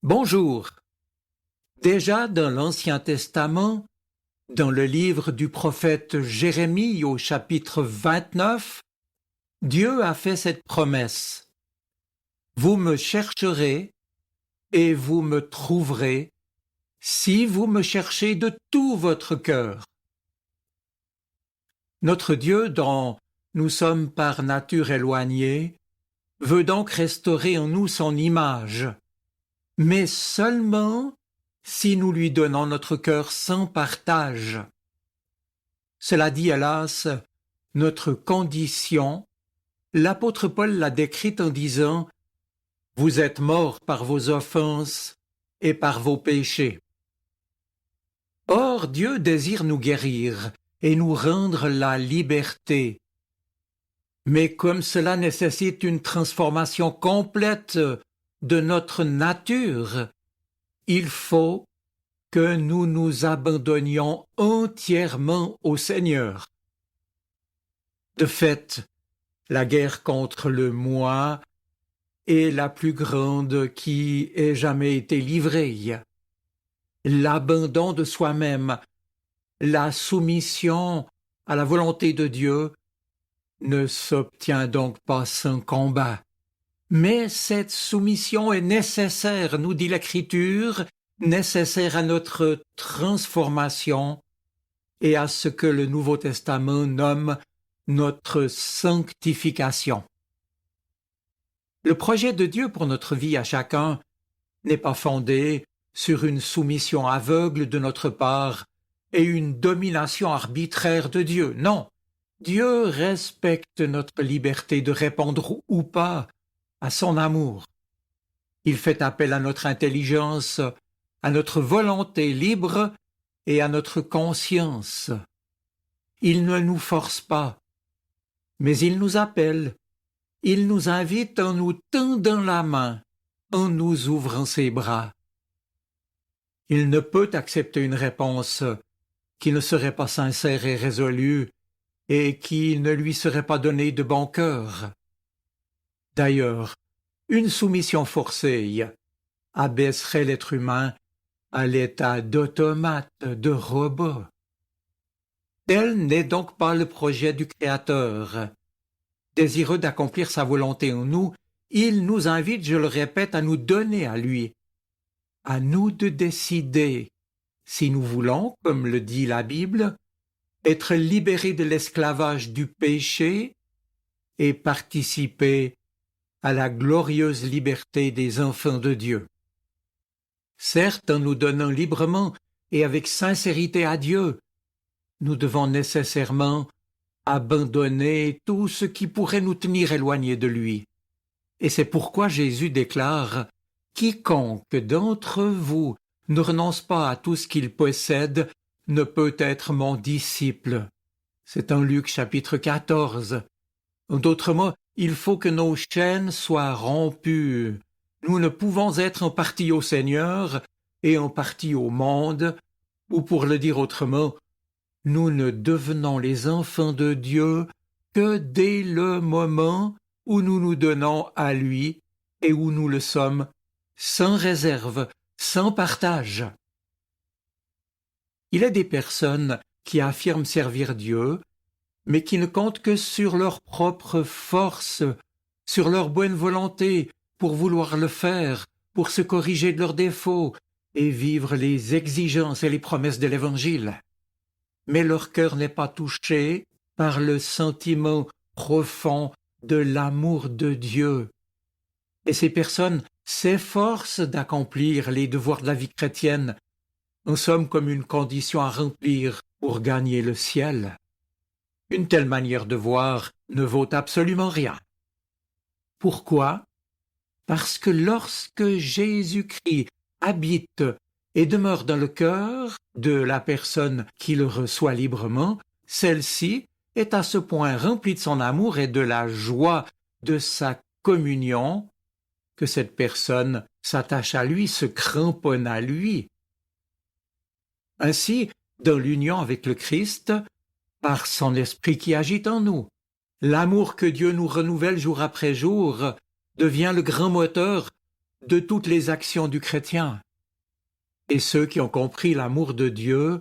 Bonjour. Déjà dans l'Ancien Testament, dans le livre du prophète Jérémie au chapitre 29, Dieu a fait cette promesse. Vous me chercherez et vous me trouverez si vous me cherchez de tout votre cœur. Notre Dieu, dont nous sommes par nature éloignés, veut donc restaurer en nous son image, mais seulement si nous lui donnons notre cœur sans partage. Cela dit, hélas, notre condition, l'apôtre Paul l'a décrite en disant « Vous êtes morts par vos offenses et par vos péchés ». Or, Dieu désire nous guérir et nous rendre la liberté. Mais comme cela nécessite une transformation complète de notre nature, il faut que nous nous abandonnions entièrement au Seigneur. De fait, la guerre contre le moi est la plus grande qui ait jamais été livrée. L'abandon de soi-même, la soumission à la volonté de Dieu ne s'obtient donc pas sans combat. Mais cette soumission est nécessaire, nous dit l'Écriture, nécessaire à notre transformation et à ce que le Nouveau Testament nomme notre sanctification. Le projet de Dieu pour notre vie à chacun n'est pas fondé sur une soumission aveugle de notre part et une domination arbitraire de Dieu. Non, Dieu respecte notre liberté de répondre ou pas à son amour. Il fait appel à notre intelligence, à notre volonté libre et à notre conscience. Il ne nous force pas, mais il nous appelle. Il nous invite en nous tendant la main, en nous ouvrant ses bras. Il ne peut accepter une réponse qui ne serait pas sincère et résolue et qui ne lui serait pas donnée de bon cœur. D'ailleurs, une soumission forcée abaisserait l'être humain à l'état d'automate, de robot. Tel n'est donc pas le projet du Créateur. Désireux d'accomplir sa volonté en nous, il nous invite, je le répète, à nous donner à lui. À nous de décider si nous voulons, comme le dit la Bible, être libérés de l'esclavage du péché et participer à la glorieuse liberté des enfants de Dieu. Certes, en nous donnant librement et avec sincérité à Dieu, nous devons nécessairement abandonner tout ce qui pourrait nous tenir éloignés de lui. Et c'est pourquoi Jésus déclare « Quiconque d'entre vous ne renonce pas à tout ce qu'il possède ne peut être mon disciple. » C'est en Luc chapitre 14. En d'autres mots, il faut que nos chaînes soient rompues. Nous ne pouvons être en partie au Seigneur et en partie au monde, ou pour le dire autrement, nous ne devenons les enfants de Dieu que dès le moment où nous nous donnons à lui et où nous le sommes sans réserve, sans partage. Il y a des personnes qui affirment servir Dieu, mais qui ne comptent que sur leur propre force, sur leur bonne volonté pour vouloir le faire, pour se corriger de leurs défauts et vivre les exigences et les promesses de l'Évangile. Mais leur cœur n'est pas touché par le sentiment profond de l'amour de Dieu. Et ces personnes s'efforcent d'accomplir les devoirs de la vie chrétienne, en somme comme une condition à remplir pour gagner le ciel. Une telle manière de voir ne vaut absolument rien. Pourquoi? Parce que lorsque Jésus-Christ habite et demeure dans le cœur de la personne qui le reçoit librement, celle-ci est à ce point remplie de son amour et de la joie de sa communion que cette personne s'attache à lui, se cramponne à lui. Ainsi, dans l'union avec le Christ, par son esprit qui agit en nous, l'amour que Dieu nous renouvelle jour après jour devient le grand moteur de toutes les actions du chrétien. Et ceux qui ont compris l'amour de Dieu,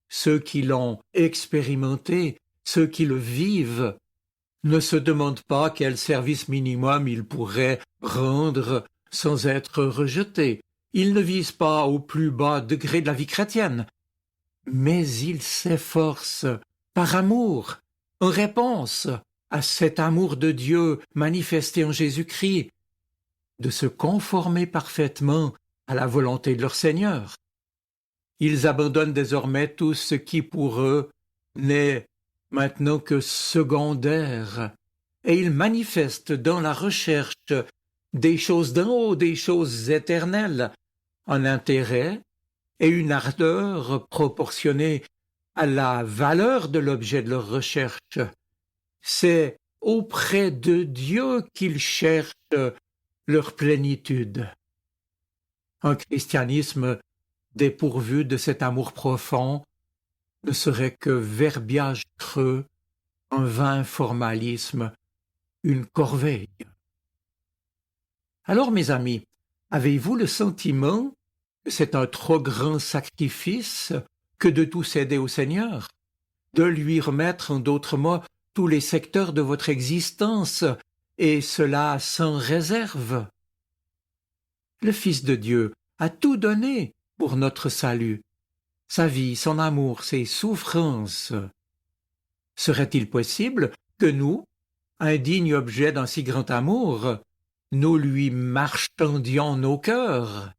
ceux qui l'ont expérimenté, ceux qui le vivent, ne se demandent pas quel service minimum ils pourraient rendre sans être rejetés. Ils ne visent pas au plus bas degré de la vie chrétienne, mais ils s'efforcent, par amour, en réponse à cet amour de Dieu manifesté en Jésus-Christ, de se conformer parfaitement à la volonté de leur Seigneur. Ils abandonnent désormais tout ce qui pour eux n'est maintenant que secondaire, et ils manifestent dans la recherche des choses d'en haut, des choses éternelles, un intérêt et une ardeur proportionnée à la valeur de l'objet de leur recherche. C'est auprès de Dieu qu'ils cherchent leur plénitude. Un christianisme dépourvu de cet amour profond ne serait que verbiage creux, un vain formalisme, une corvée. Alors, mes amis, avez-vous le sentiment que c'est un trop grand sacrifice que de tout céder au Seigneur, de lui remettre, en d'autres mots, tous les secteurs de votre existence, et cela sans réserve? Le Fils de Dieu a tout donné pour notre salut, sa vie, son amour, ses souffrances. Serait-il possible que nous, indignes objets d'un si grand amour, nous lui marchandions nos cœurs?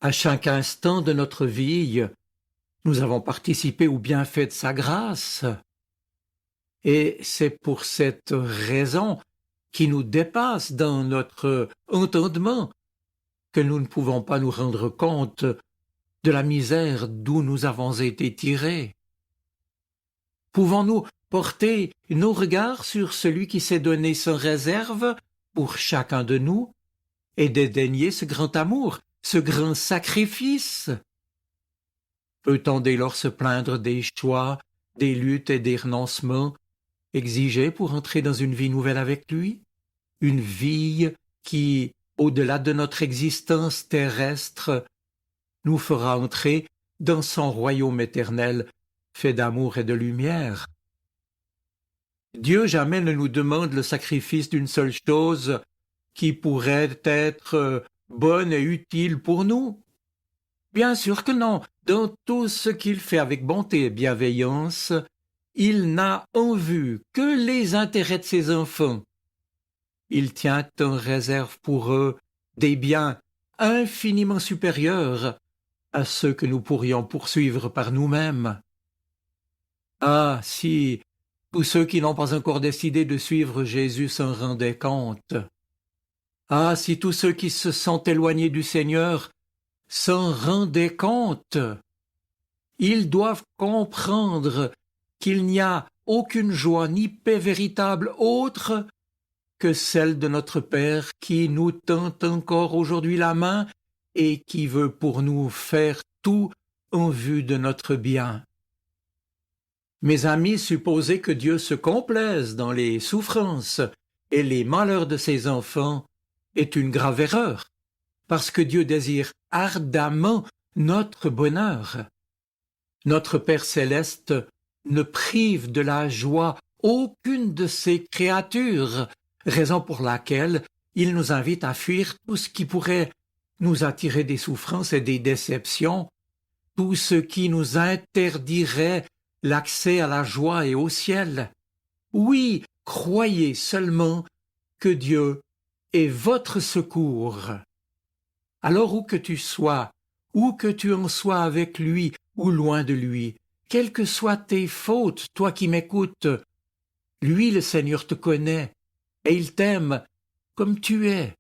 À chaque instant de notre vie, nous avons participé au bienfait de sa grâce. Et c'est pour cette raison qui nous dépasse dans notre entendement que nous ne pouvons pas nous rendre compte de la misère d'où nous avons été tirés. Pouvons-nous porter nos regards sur celui qui s'est donné sans réserve pour chacun de nous et dédaigner ce grand amour, ce grand sacrifice? Peut-on dès lors se plaindre des choix, des luttes et des renoncements exigés pour entrer dans une vie nouvelle avec lui? Une vie qui, au-delà de notre existence terrestre, nous fera entrer dans son royaume éternel, fait d'amour et de lumière. Dieu jamais ne nous demande le sacrifice d'une seule chose qui pourrait être bonne et utile pour nous. Bien sûr que non. Dans tout ce qu'il fait avec bonté et bienveillance, il n'a en vue que les intérêts de ses enfants. Il tient en réserve pour eux des biens infiniment supérieurs à ceux que nous pourrions poursuivre par nous-mêmes. Ah, si tous ceux qui n'ont pas encore décidé de suivre Jésus s'en rendaient compte. Ah, si tous ceux qui se sont éloignés du Seigneur s'en rendaient compte. Ils doivent comprendre qu'il n'y a aucune joie ni paix véritable autre que celle de notre Père qui nous tend encore aujourd'hui la main et qui veut pour nous faire tout en vue de notre bien. Mes amis, supposer que Dieu se complaise dans les souffrances et les malheurs de ses enfants est une grave erreur, parce que Dieu désire ardemment notre bonheur. Notre Père céleste ne prive de la joie aucune de ses créatures, raison pour laquelle il nous invite à fuir tout ce qui pourrait nous attirer des souffrances et des déceptions, tout ce qui nous interdirait l'accès à la joie et au ciel. Oui, croyez seulement que Dieu est votre secours. Alors où que tu sois, où que tu en sois avec lui ou loin de lui, quelles que soient tes fautes, toi qui m'écoutes, lui, le Seigneur, te connaît et il t'aime comme tu es.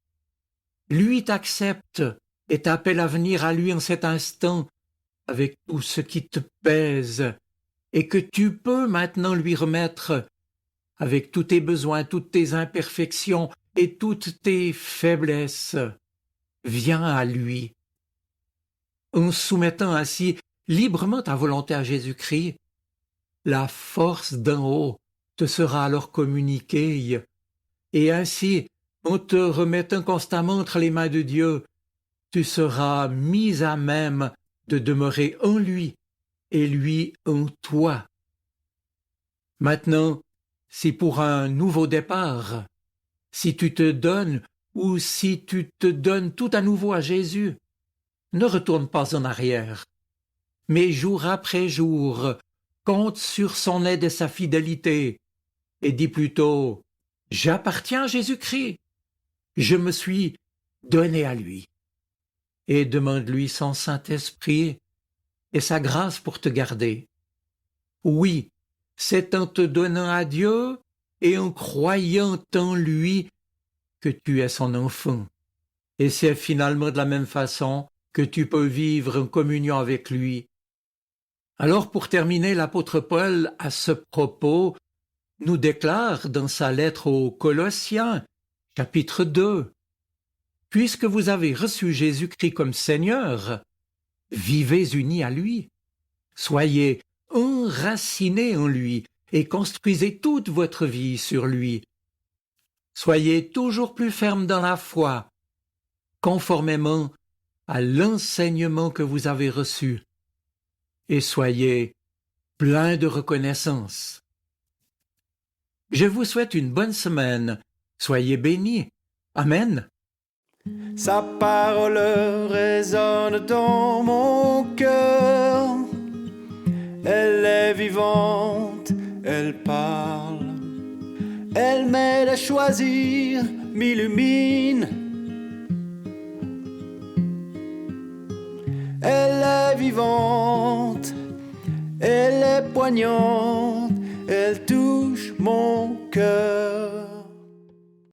Lui t'accepte et t'appelle à venir à lui en cet instant avec tout ce qui te pèse et que tu peux maintenant lui remettre avec tous tes besoins, toutes tes imperfections et toutes tes faiblesses. Viens à lui. En soumettant ainsi librement ta volonté à Jésus-Christ, la force d'en haut te sera alors communiquée, et ainsi en te remettant constamment entre les mains de Dieu, tu seras mis à même de demeurer en lui et lui en toi. Maintenant, si pour un nouveau départ, si tu te donnes ou si tu te donnes tout à nouveau à Jésus, ne retourne pas en arrière, mais jour après jour, compte sur son aide et sa fidélité, et dis plutôt « J'appartiens à Jésus-Christ, je me suis donné à lui » et demande-lui son Saint-Esprit et sa grâce pour te garder. Oui, c'est en te donnant à Dieu et en croyant en lui que tu es son enfant. Et c'est finalement de la même façon que tu peux vivre en communion avec lui. Alors pour terminer, l'apôtre Paul, à ce propos, nous déclare dans sa lettre aux Colossiens, chapitre 2, « Puisque vous avez reçu Jésus-Christ comme Seigneur, vivez unis à lui. Soyez enracinés en lui et construisez toute votre vie sur lui. Soyez toujours plus fermes dans la foi, conformément à l'enseignement que vous avez reçu, et soyez pleins de reconnaissance. » Je vous souhaite une bonne semaine. Soyez bénis. Amen. Sa parole résonne dans mon cœur. Elle est vivante, elle parle. Elle m'aide à choisir, m'illumine. Elle est vivante, elle est poignante, elle touche mon cœur.